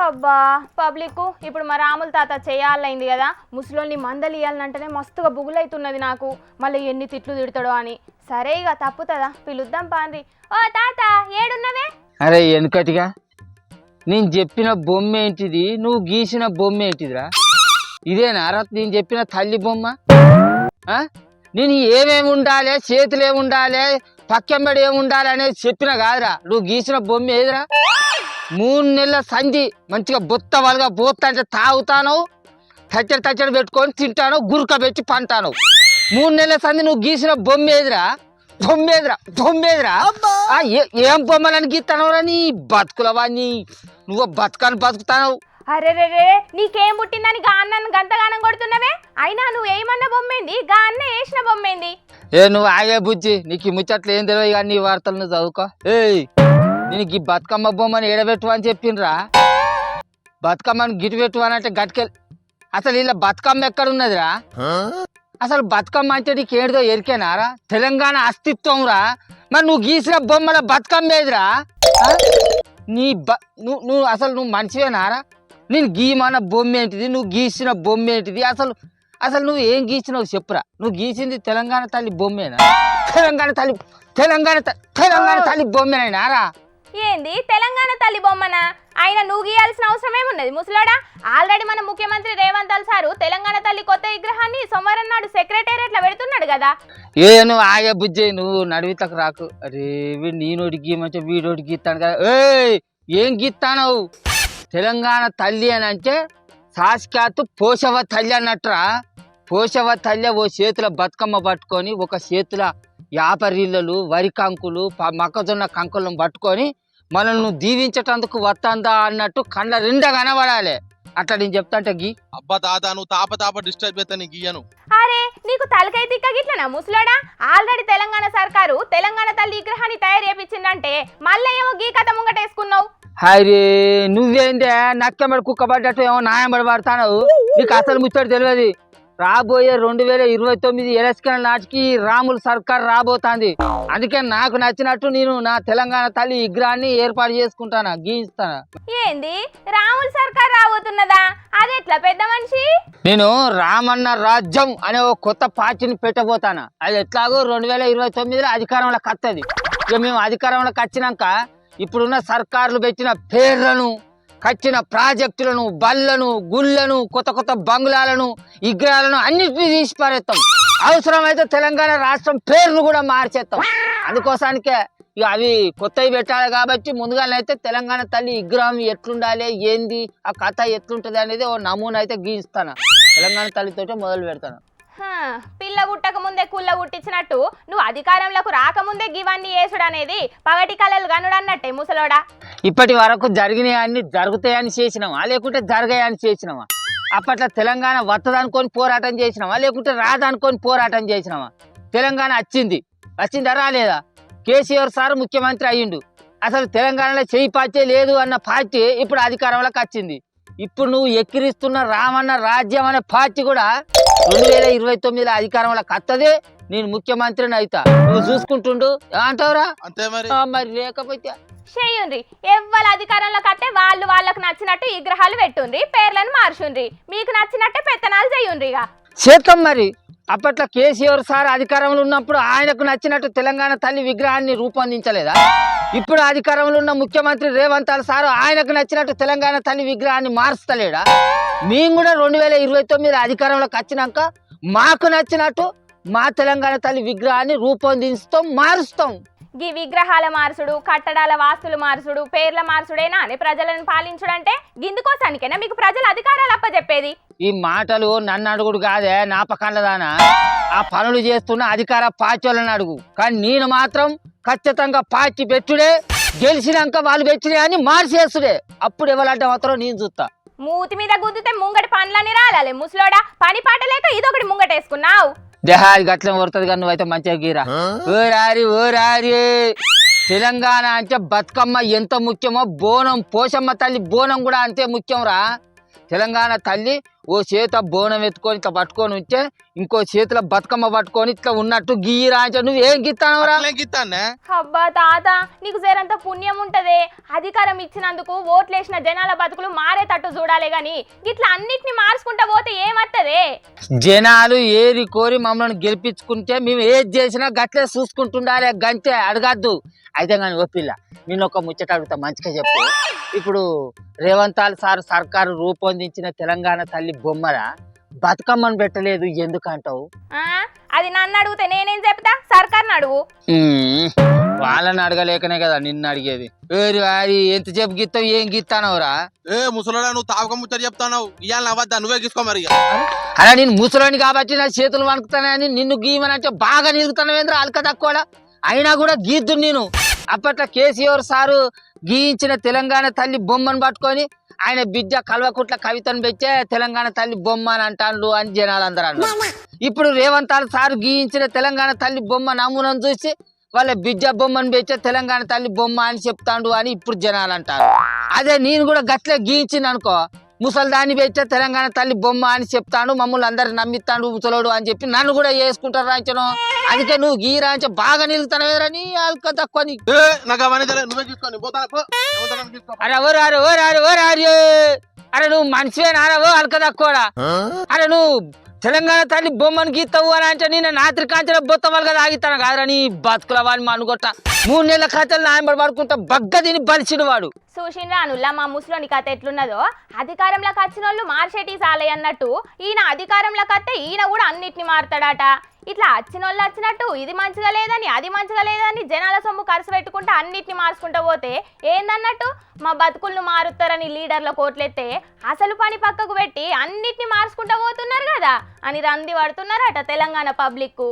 అబ్బా పబ్లిక్ ఇప్పుడు మా రాముల తాత చేయాలైంది కదా, ముసలోని మందలు ఇయ్యాలంటేనే మస్తుగా బుగులైతున్నది నాకు. మళ్ళీ ఎన్ని తిట్లు తిడతాడో అని. సరే ఇక తప్పుతుందా, పిలుద్దాం పాండ్రి. ఓ తాత ఏడున్నవే? అరే వెనుకటిగా నేను చెప్పిన బొమ్మ ఏంటిది, నువ్వు గీసిన బొమ్మ ఏంటిదిరా? ఇదేనారా నేను చెప్పిన తల్లి బొమ్మ? నేను ఏమేమి ఉండాలి, చేతులు ఏమి ఉండాలి, పక్కెంబడి ఏమి ఉండాలి అనేది చెప్పిన కాదురా. నువ్వు గీసిన బొమ్మ ఏదిరా? 3 నెలల సంధి మంచిగా బొత్త వాళ్ళగా బొత్త అంటే తాగుతాను, తచ్చడి పెట్టుకొని తింటాను, గురక పెట్టి పంటాను. 3 నెలల సంధి నువ్వు గీసిన బొమ్మ ఏదిరా? బొమ్మేదిరా? ఏం బొమ్మలని గీస్తానవరా? నీ బతుకులవాన్ని నువ్వు బతుకాన్ని బతుకుతావు. అరే రే నీకేం పుట్టిందని గా అన్నను గంతగానం కొడుతున్నవే? అయినా నువ్వు ఏమన్నా బొమ్మేంది, గా అన్న వేసిన బొమ్మేంది? నువ్వు ఆగే బుజ్జి, నీకు ఈ ముచ్చట్లు ఏం తెలియదు కానీ నీ వార్తలు నువ్వు చదువుకో. నేను ఈ బతుకమ్మ బొమ్మని ఎడబెట్టు అని చెప్పిండ్రా. బతుకమ్మని గిటు పెట్టు అని అంటే గట్టుకెళ్ళి అసలు ఇలా బతుకమ్మ ఎక్కడున్నదిరా? అసలు బతుకమ్మ అంటే నీకు ఏడుదో ఎరికేనారా? తెలంగాణ అస్తిత్వం రా. మరి నువ్వు గీసిన బొమ్మల బతుకమ్మ ఏదిరా? నువ్వు అసలు నువ్వు మనిషివేనారా? నేను గీయమన్న బొమ్మ ఏంటిది, నువ్వు గీసిన బొమ్మ ఏంటిది? అసలు నువ్వు ఏం గీసినావు చెప్పురా. నువ్వు గీసింది తెలంగాణ తల్లి బొమ్మేనా? తెలంగాణ తల్లి బొమ్మేనారా? ఏంది తెలంగాణ తల్లి బొమ్మనా? ఆయన నువ్వు గీయాల్సిన అవసరం ఏమున్నది ముసలాడా? ఆల్రెడీ మన ముఖ్యమంత్రి రేవంత్ సారు తెలంగాణ తల్లి కొత్త విగ్రహాన్ని సోమవారం నాడు సెక్రటేరియట్లో పెడుతున్నాడు కదా. నువ్వు ఆగే బుజ్జి, నువ్వు నడివితకు రాకు. అరే నేనోటి గీయమంటే వీడోటి గీస్తాను కదా. ఏం గీస్తానవు? తెలంగాణ తల్లి అని అంటే సాక్షాత్తు పోషవ తల్లి అన్నట్టురా. పోషవ తల్లి ఓ చేతుల బతుకమ్మ పట్టుకొని, ఒక చేతుల యాపరీళ్ళలు, వరి కంకులు, మొక్కజొన్న కంకులను పట్టుకొని మనల్ని దీవించటందుకు వస్తుందా అన్నట్టు కళ్ళ నిండా కనబడాలి. అట్లా నేను చెప్తా అంటే గీ. అబ్బా తాత నువ్వు తాప డిస్టర్బ్ చేస్తా, నీ గీయను. అరే నీకు తలకై తిక్క గిట్లనా ముసలాడా? ఆల్రెడీ తెలంగాణ సర్కారు తెలంగాణ తల్లి విగ్రహాన్ని తయారు చేపించిందంటే మళ్ళీ ఏమో గీ కథ ముంగటేసుకున్నావు. హరి నువ్వేందే నక్కబడి కుక్కబడ్డట్టు ఏమో నాయబడి పడతావు. నీకు అసలు ముచ్చట తెలియదు. రాబోయే 2029 ఎలక్షన్ నాటికి రాముల సర్కార్ రాబోతుంది. అందుకే నాకు నచ్చినట్టు నేను నా తెలంగాణ తల్లి విగ్రహాన్ని ఏర్పాటు చేసుకుంటానా, గీయిస్తానా. ఏంది రాముల సర్కార్ రాబోతున్నదా? అది ఎట్లా పెద్ద మనిషి? నేను రామన్న రాజ్యం అనే ఒక కొత్త పార్టీని పెట్టబోతానా. అది ఎట్లాగో 2029లో అధికారంలోకి వస్తుంది. ఇక మేము అధికారంలోకి వచ్చినాక ఇప్పుడున్న సర్కారులు పెట్టిన పేర్లను, కట్టిన ప్రాజెక్టులను, బళ్ళను, గుళ్ళను, కొత్త బంగ్లాలను, విగ్రహాలను అన్నిటినీ తీసి పారేస్తాం. అవసరమైతే తెలంగాణ రాష్ట్రం పేర్లు కూడా మార్చేస్తాం. అందుకోసానికే ఇక అవి కొత్తవి పెట్టాలి కాబట్టి ముందుగానైతే తెలంగాణ తల్లి విగ్రహం ఎట్లుండాలి, ఏంది ఆ కథ ఎట్లుంటది అనేది ఓ నమూనా అయితే గీస్తాను. తెలంగాణ తల్లితోటే మొదలు పెడతాను. పిల్ల పుట్టక ముందే కుళ్ళ పుట్టించినట్టు నువ్వు అధికారంలోకి రాకముందే గివన్నీ వేసుడు అనేది పగటి కళలు గనుడు అన్నట్టే ముసలోడా. ఇప్పటి వరకు జరిగినాయన్ని జరుగుతాయని చేసినావా, లేకుంటే జరగాయని చేసినావా? అప్పట్లో తెలంగాణ వత్తదనుకొని పోరాటం చేసినావా, లేకుంటే రాదనుకొని పోరాటం చేసినావా? తెలంగాణ వచ్చిందా రాలేదా? కేసీఆర్ సార్ ముఖ్యమంత్రి అయ్యిండు. అసలు తెలంగాణలో చేయి పార్టీ లేదు అన్న పార్టీ ఇప్పుడు అధికారంలోకి వచ్చింది. ఇప్పుడు నువ్వు ఎక్కిరిస్తున్న రామన్న రాజ్యం అనే పార్టీ కూడా 2029లో అధికారంలోకి వస్తుంది. నేను ముఖ్యమంత్రిని అవుతా, నువ్వు చూసుకుంటుండు. ఏమంటావురా? అంతే మరి లేకపోతే చెయ్యుండ్రి. ఎవ్వరు అధికారంలోకి వస్తే వాళ్ళకు నచ్చినట్టు విగ్రహాలు పెట్టుండ్రి, పేర్లను మార్చుండ్రి. మీకు నచ్చినట్టే పెత్తనాలు చెయ్యుండ్రి. ఇక చేద్దాం. మరి అప్పట్లో కేసీఆర్ సార్ అధికారంలో ఉన్నప్పుడు ఆయనకు నచ్చినట్టు తెలంగాణ తల్లి విగ్రహాన్ని రూపొందించలేదా? ఇప్పుడు అధికారంలో ఉన్న ముఖ్యమంత్రి రేవంత్ సార్ ఆయనకు నచ్చినట్టు తెలంగాణ తల్లి విగ్రహాన్ని మార్చలేడా? మేము కూడా 2029 అధికారంలోకి వచ్చినాక మాకు నచ్చినట్టు మా తెలంగాణ తల్లి విగ్రహాన్ని రూపొందిస్తాం, మారుస్తాం. ఈ విగ్రహాల మార్చుడు, కట్టడాల వాస్తులు మార్చుడు, పేర్ల మార్చుడేనా అని ప్రజలను పాలించుడంటే? గిందుకోసానికేనా మీకు ప్రజలు అధికారాలు అప్పచెప్పేది? ఈ మాటలు నన్ను అడుగుడు కాదే, నా పక్కనదానా. ఆ పనులు చేస్తున్న అధికార పార్టీలను అడుగు. కానీ నేను మాత్రం ఖచ్చితంగా పార్టీ పెట్టుడే, గెలిచినాక వాళ్ళు పెట్టుడే అని మార్చేస్తుడే. అప్పుడు ఎవరంటే మాత్రం నేను చూస్తా. మూతి మీద గుద్దితే ముంగటి పనులని రాలే ముసలోడా. పని పాట లేక ఇదొకటి ముంగటేసుకున్నావు. దేహాది గట్లం కొడుతుంది కానీ నువ్వైతే మంచిగా గీరా. ఓరారి తెలంగాణ అంటే బతుకమ్మ ఎంత ముఖ్యమో, బోనం పోషమ్మ తల్లి బోనం కూడా అంతే ముఖ్యం రా. తెలంగాణ తల్లి ఓ చేత బోనం ఎత్తుకొని ఇట్లా పట్టుకొని ఉంటే ఇంకో చేతిలో బతుకమ్మ పట్టుకొని ఇట్లా ఉన్నట్టు గీరా అంటే నువ్వేం గిత్తానవరా? గిత్తానే అబ్బా తాత నీకు జరంత పుణ్యం ఉంటదే, అధికారం ఇచ్చినందుకు ఓట్లేసిన జనాల బతుకులు మారేటట్టు చూడాలి గాని ఇట్లా అన్నిటిని మార్చుకుంటా పోతే ఏమత్తదే? జనాలు ఏరి కోరి మమ్మల్ని గెలిపించుకుంటే మేము ఏది చేసినా గట్లే చూసుకుంటుండాలి, గంతే అడగద్దు. అయితే కానీ ఓ పిల్ల నేను ఒక ముచ్చట అడుగుతా, మంచిగా చెప్పు. ఇప్పుడు రేవంత్ సార్ సర్కారు రూపొందించిన తెలంగాణ తల్లి బొమ్మల బతుకమ్మను పెట్టలేదు ఎందుకంటావు? అది నన్ను అడిగితే నేనేం చెప్తా, సర్కార్ని అడుగు. వాళ్ళని అడగలేకనే కదా నిన్ను అడిగేది. ఎంతసేపు గీస్తావు, ఏం గీస్తానవురా? ముసలోడా నువ్వు తాపక ముచ్చట చెప్తావు, ఇవాళ అవద్దా నువ్వే గీసుకో మరి. అలా నేను ముసలోని కాబట్టి నా చేతులు వణుకుతానని నిన్ను గీయమనంటే బాగా నిలుగుతానవేంద్ర అలక తక్కువ. అయినా కూడా గీద్దు నేను. అప్పట్లో కేసీఆర్ సారు గీయించిన తెలంగాణ తల్లి బొమ్మను పట్టుకొని ఆయన బిడ్డ కల్వకుట్ల కవితను పెట్టే తెలంగాణ తల్లి బొమ్మ అని అంటాను అని జనాలు అందరూ అన్నారు. ఇప్పుడు రేవంత్ సారు గీయించిన తెలంగాణ తల్లి బొమ్మ నమూనాను చూసి వాళ్ళ బిడ్డ బొమ్మను పెట్టే తెలంగాణ తల్లి బొమ్మ అని చెప్తాండు అని ఇప్పుడు జనాలు అంటారు. అదే నేను కూడా గట్లే గీయించింది అనుకో, ముసలిదాన్ని పెట్టే తెలంగాణ తల్లి బొమ్మ అని చెప్తాను, మమ్మల్ని అందరు నమ్మిస్తాడు ముసలోడు అని చెప్పి నన్ను కూడా వేసుకుంటారు రాంచను. అందుకే నువ్వు గీ రాంచ బాగా నిలుగుతానని అల్క తక్కువ. అరే ఓరు అరే ఓరు అరే ఓరు అరే అరే నువ్వు మనిషివేనా ఓ అల్క తక్కువ. అరే నువ్వు తెలంగాణ తల్లి బొమ్మను గీస్తావు అని అంటే నేను రాత్రి కాంచెల బొత్త వాళ్ళగా తాగిస్తాను కాదురా నీ బతుకుల వాడిని మనుగొట్ట. 3 నెలల కథలు నాయబడి పడుకుంటా బగ్గ తిని బలిసిడు వాడు. చూసిండ్రా అనుల్లా మా ముసలోని కథ ఎట్లున్నదో, అధికారంలోకి వచ్చిన వాళ్ళు మార్చేటి సాలయ్య అన్నట్టు ఈయన అధికారంలోకి వస్తే ఈయన కూడా అన్నిటిని మారుతాడట. ఇట్లా వచ్చిన వాళ్ళు వచ్చినట్టు ఇది మంచిగా లేదని అది మంచిగా లేదని జనాల సొమ్ము ఖర్చు పెట్టుకుంటా అన్నిటిని మార్చుకుంటూ పోతే ఏందన్నట్టు మా బతుకులను మారుతారని లీడర్ల కోట్లెత్తే అసలు పని పక్కకు పెట్టి అన్నిటిని మార్చుకుంటూ పోతున్నారు కదా అని రంది పడుతున్నారట తెలంగాణ పబ్లిక్.